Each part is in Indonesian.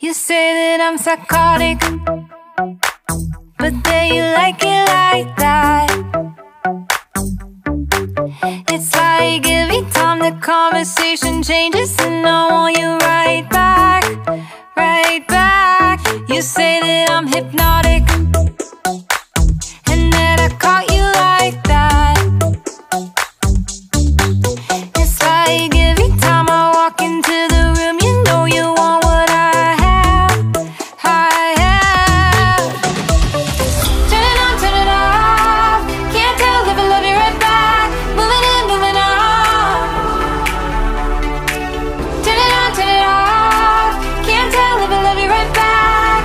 You say that I'm psychotic, but then you like it like that. It's like every time the conversation changes and I want you right back, right back. You say that I'm hypnotic and that I caught you like that. It's like every time I walk into the room, you know you want what I have, I have. Turn it on, turn it off. Can't tell if I love you right back. Moving in, moving on. Turn it on, turn it off. Can't tell if I love you right back,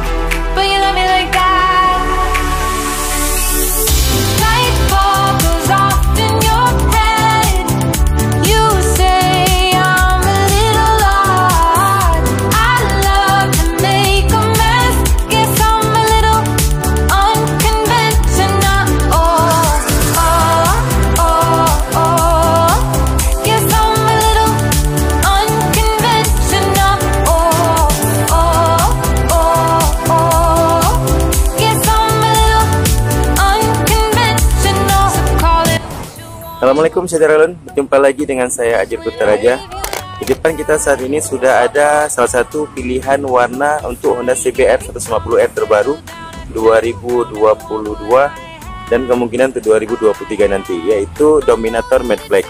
but you love me like that. Light bulb goes off in your head. You say I'm a little odd. I love to make a mess. Guess I'm a little unconventional. Oh, oh, oh, oh. Guess I'm a little unconventional. Oh, oh, oh, oh. Guess I'm a little unconventional. So call it. Assalamualaikum saudara, berjumpa lagi dengan saya Ajir Kutaraja. Di depan kita saat ini sudah ada salah satu pilihan warna untuk Honda CBR 150R terbaru 2022 dan kemungkinan untuk 2023 nanti, yaitu Dominator Matte Black.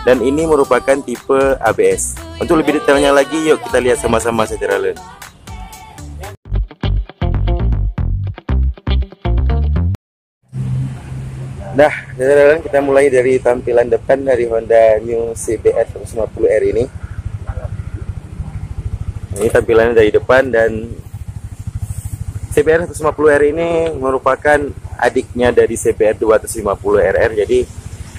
Dan ini merupakan tipe ABS. Untuk lebih detailnya lagi, yuk kita lihat sama-sama saudara. Nah, saudara, kita mulai dari tampilan depan dari Honda New CBR 150R ini. Ini tampilannya dari depan, dan CBR 150R ini merupakan adiknya dari CBR 250RR. Jadi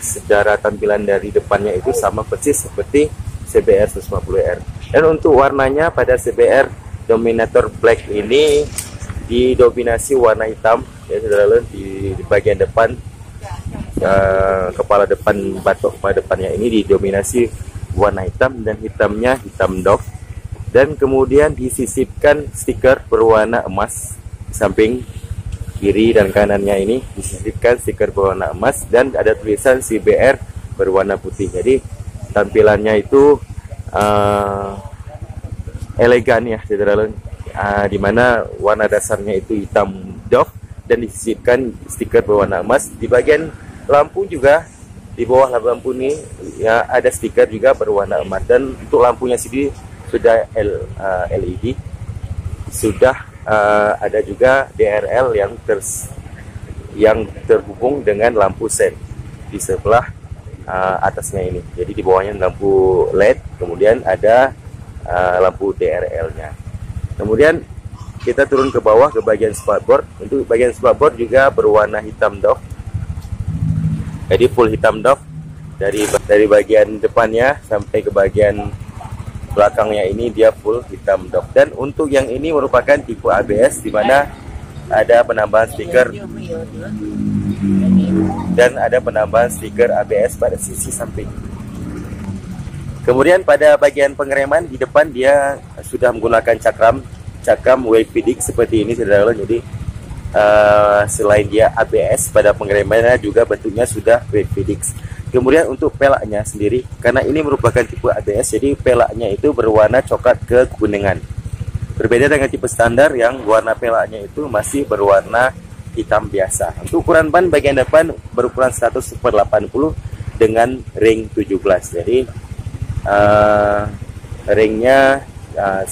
secara tampilan dari depannya itu sama persis seperti CBR 150R. Dan untuk warnanya pada CBR Dominator Black ini didominasi warna hitam, ya saudara, di bagian depan. Kepala depan, batok kepala depannya ini didominasi warna hitam, dan hitamnya hitam doff, dan kemudian disisipkan stiker berwarna emas di samping kiri dan kanannya. Ini disisipkan stiker berwarna emas dan ada tulisan CBR berwarna putih. Jadi tampilannya itu elegan ya saudara, dimana warna dasarnya itu hitam doff dan disisipkan stiker berwarna emas. Di bagian lampu juga, di bawah lampu ini ya ada stiker juga berwarna emas, dan untuk lampunya sendiri sudah LED, sudah ada juga DRL yang terhubung dengan lampu sen di sebelah atasnya ini. Jadi di bawahnya lampu LED, kemudian ada lampu DRL-nya. Kemudian kita turun ke bawah ke bagian spakbor. Untuk bagian spakbor juga berwarna hitam doff. Jadi full hitam doff dari bagian depannya sampai ke bagian belakangnya ini dia full hitam doff. Dan untuk yang ini merupakan tipe ABS, di mana ada penambahan stiker dan ada penambahan stiker ABS pada sisi samping. Kemudian pada bagian pengereman di depan dia sudah menggunakan cakram Wavedic seperti ini saudara. Jadi selain dia ABS, pada pengeremannya juga bentuknya sudah Wavedic. Kemudian untuk pelaknya sendiri, karena ini merupakan tipe ABS, jadi pelaknya itu berwarna coklat kekuningan. Berbeda dengan tipe standar yang warna pelaknya itu masih berwarna hitam biasa. Untuk ukuran ban bagian depan berukuran 100/80 dengan ring 17. Jadi ringnya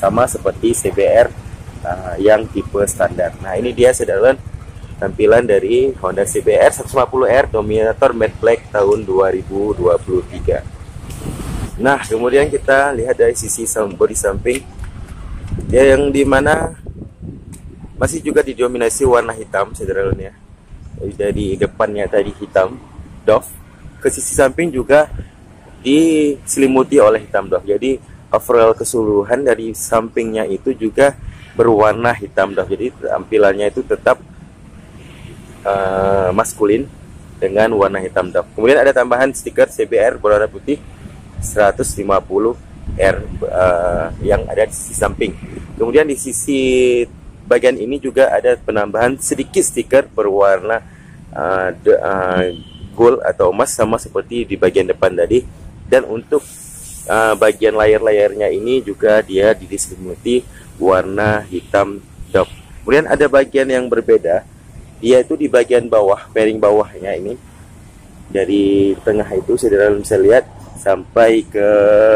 sama seperti CBR yang tipe standar. Nah, ini dia saudara tampilan dari Honda CBR 150R Dominator Matte Black tahun 2023. Nah, kemudian kita lihat dari sisi bodi samping, ya, yang dimana masih juga didominasi warna hitam saudara ya. Jadi dari depannya tadi hitam doff, ke sisi samping juga diselimuti oleh hitam doff. Jadi overall keseluruhan dari sampingnya itu juga berwarna hitam doff. Jadi tampilannya itu tetap maskulin dengan warna hitam doff. Kemudian ada tambahan stiker CBR berwarna putih 150 R yang ada di sisi samping. Kemudian di sisi bagian ini juga ada penambahan sedikit stiker berwarna gold atau emas sama seperti di bagian depan tadi. Dan untuk bagian layar-layarnya ini juga dia diselimuti warna hitam Dove. Kemudian ada bagian yang berbeda, yaitu di bagian bawah, fairing bawahnya ini. Dari tengah itu saudara bisa lihat sampai ke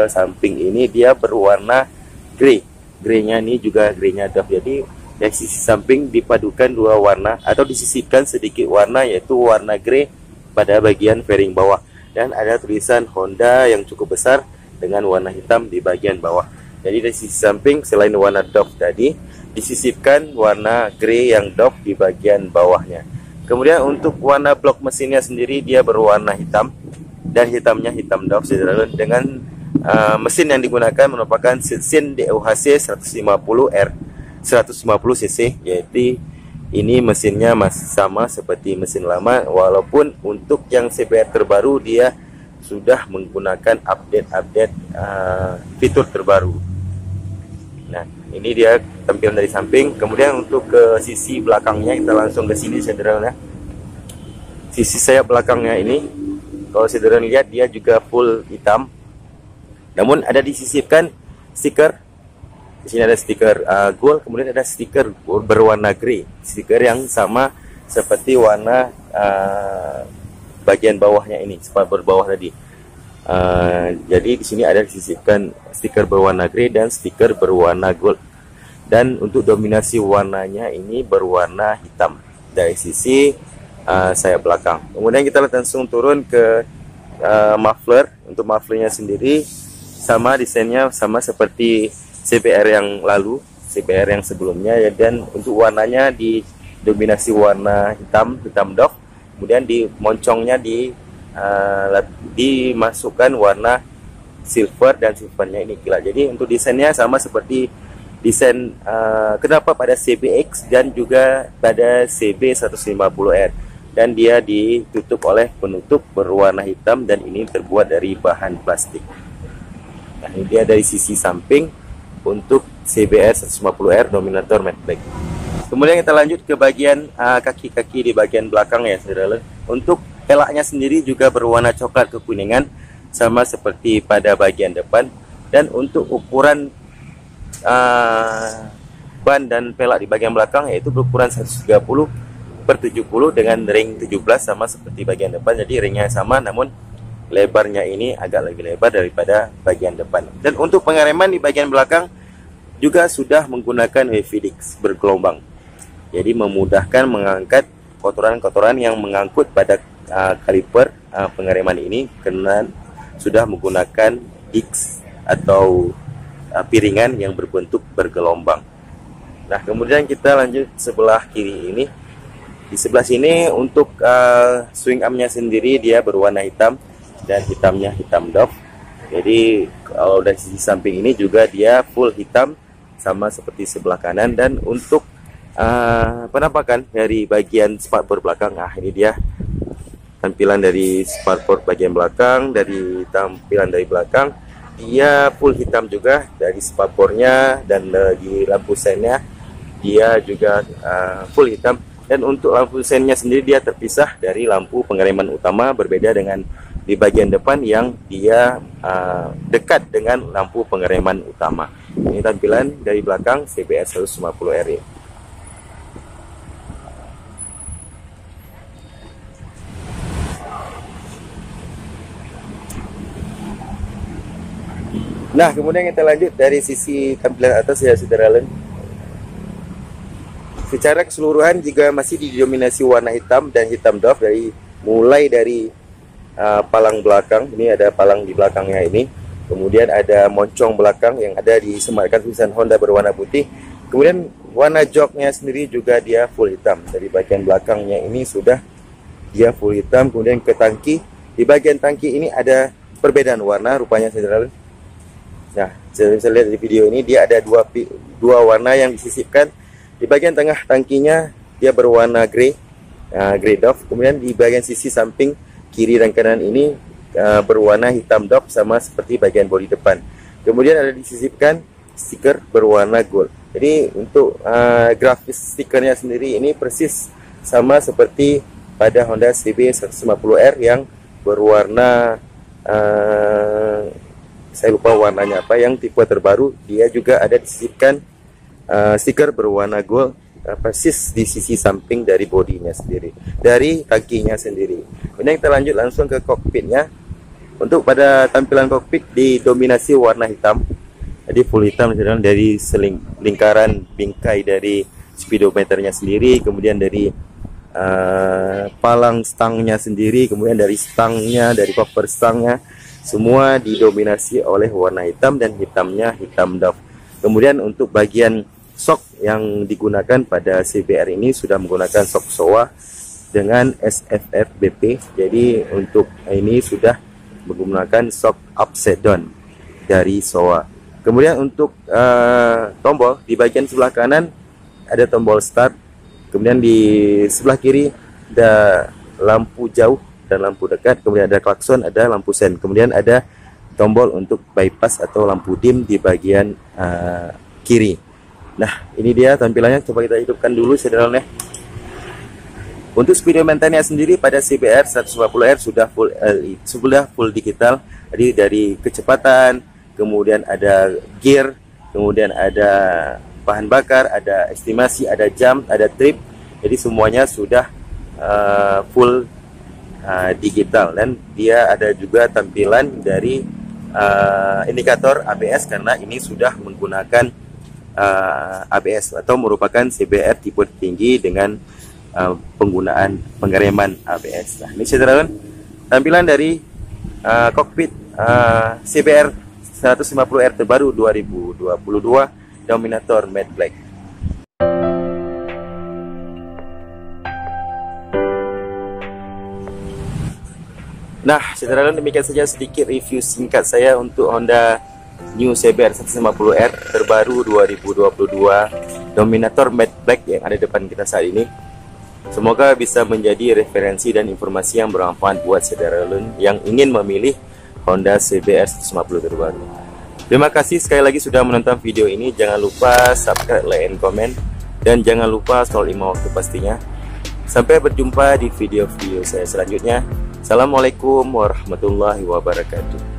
samping ini dia berwarna grey. Greynya ini juga greynya Dove. Jadi dari sisi samping dipadukan dua warna atau disisipkan sedikit warna, yaitu warna grey pada bagian fairing bawah. Dan ada tulisan Honda yang cukup besar dengan warna hitam di bagian bawah. Jadi dari sisi samping selain warna Dove tadi disisipkan warna grey yang Dove di bagian bawahnya. Kemudian untuk warna blok mesinnya sendiri dia berwarna hitam dan hitamnya hitam Dove saudara, dengan mesin yang digunakan merupakan mesin DOHC 150R 150 cc, yaitu ini mesinnya masih sama seperti mesin lama, walaupun untuk yang CBR terbaru dia sudah menggunakan update fitur terbaru. Nah, ini dia tampilan dari samping. Kemudian untuk ke sisi belakangnya kita langsung ke sini saudara. Sisi sayap belakangnya ini kalau saudara lihat dia juga full hitam. Namun ada disisipkan stiker. Di sini ada stiker gold, kemudian ada stiker berwarna grey, stiker yang sama seperti warna bagian bawahnya ini, spakbor bawah tadi. Jadi di sini ada disisipkan stiker berwarna grey dan stiker berwarna gold. Dan untuk dominasi warnanya ini berwarna hitam dari sisi sayap belakang. Kemudian kita langsung turun ke muffler. Untuk mufflernya sendiri sama desainnya sama seperti CBR yang lalu, CBR yang sebelumnya ya, dan untuk warnanya didominasi warna hitam Dove. Kemudian di moncongnya dimasukkan warna silver dan silvernya ini kilat. Jadi untuk desainnya sama seperti desain kenapa pada CBX dan juga pada CB150R, dan dia ditutup oleh penutup berwarna hitam dan ini terbuat dari bahan plastik. Nah, ini dia dari sisi samping untuk CBR 150R Dominator Matte Black. Kemudian kita lanjut ke bagian kaki-kaki di bagian belakang ya saudara. Untuk pelaknya sendiri juga berwarna coklat kekuningan sama seperti pada bagian depan. Dan untuk ukuran ban dan pelak di bagian belakang yaitu berukuran 130/70 dengan ring 17 sama seperti bagian depan. Jadi ringnya sama, namun lebarnya ini agak lebih lebar daripada bagian depan. Dan untuk pengereman di bagian belakang juga sudah menggunakan heavy disc bergelombang. Jadi memudahkan mengangkat kotoran-kotoran yang mengangkut pada kaliper pengereman ini, karena sudah menggunakan disc atau piringan yang berbentuk bergelombang. Nah, kemudian kita lanjut sebelah kiri ini. Di sebelah sini untuk swing armnya sendiri dia berwarna hitam dan hitamnya hitam Dove. Jadi kalau dari sisi samping ini juga dia full hitam sama seperti sebelah kanan. Dan untuk penampakan dari bagian spakbor belakang, ini dia tampilan dari spakbor bagian belakang. Dari tampilan dari belakang dia full hitam juga dari spakbornya, dan di lampu sennya dia juga full hitam. Dan untuk lampu sennya sendiri dia terpisah dari lampu pengereman utama, berbeda dengan di bagian depan yang dia dekat dengan lampu pengereman utama. Ini tampilan dari belakang CBR 150R. Nah, kemudian kita lanjut dari sisi tampilan atas ya saudara. Secara keseluruhan juga masih didominasi warna hitam dan hitam Dove, mulai dari palang belakang. Ini ada palang di belakangnya ini. Kemudian ada moncong belakang yang ada disematkan tulisan Honda berwarna putih. Kemudian warna joknya sendiri juga dia full hitam. Dari bagian belakangnya ini sudah dia full hitam. Kemudian ke tangki, di bagian tangki ini ada perbedaan warna rupanya saudara. Nah, saya bisa lihat di video ini dia ada dua warna yang disisipkan. Di bagian tengah tangkinya dia berwarna grey, grey Dove. Kemudian di bagian sisi samping kiri dan kanan ini berwarna hitam Dove sama seperti bagian bodi depan. Kemudian ada disisipkan stiker berwarna gold. Jadi untuk grafis stikernya sendiri ini persis sama seperti pada Honda CB 150R yang berwarna saya lupa warnanya apa, yang tipe terbaru. Dia juga ada disisipkan stiker berwarna gold persis di sisi samping dari bodinya sendiri, dari kakinya sendiri. Kemudian kita lanjut langsung ke kokpitnya. Untuk pada tampilan kokpit didominasi warna hitam, jadi full hitam dari lingkaran bingkai dari speedometernya sendiri, kemudian dari palang stangnya sendiri, kemudian dari stangnya, dari cover stangnya, semua didominasi oleh warna hitam dan hitamnya hitam doff. Kemudian untuk bagian shock yang digunakan pada CBR ini sudah menggunakan shock Showa dengan SFF BP. Jadi untuk ini sudah menggunakan shock upside down dari Showa. Kemudian untuk tombol di bagian sebelah kanan ada tombol start. Kemudian di sebelah kiri ada lampu jauh dan lampu dekat. Kemudian ada klakson, ada lampu sen. Kemudian ada tombol untuk bypass atau lampu dim di bagian kiri. Nah, ini dia tampilannya. Coba kita hidupkan dulu sederhananya. Untuk speedometernya sendiri pada CBR 150R sudah full digital. Jadi dari kecepatan, kemudian ada gear, kemudian ada bahan bakar, ada estimasi, ada jam, ada trip. Jadi semuanya sudah full digital, dan dia ada juga tampilan dari indikator ABS karena ini sudah menggunakan ABS atau merupakan CBR tipe tinggi dengan penggunaan pengereman ABS. Nah, ini sederhana tampilan dari kokpit CBR 150R terbaru 2022 Dominator Matte Black. Nah, sederhana demikian saja sedikit review singkat saya untuk Honda New CBR 150R terbaru 2022 Dominator Matte Black yang ada depan kita saat ini. Semoga bisa menjadi referensi dan informasi yang bermanfaat buat saudara yang ingin memilih Honda CBR 150 terbaru. Terima kasih sekali lagi sudah menonton video ini. Jangan lupa subscribe, like, and comment, dan jangan lupa soal 5 waktu pastinya. Sampai berjumpa di video-video saya selanjutnya. Assalamualaikum warahmatullahi wabarakatuh.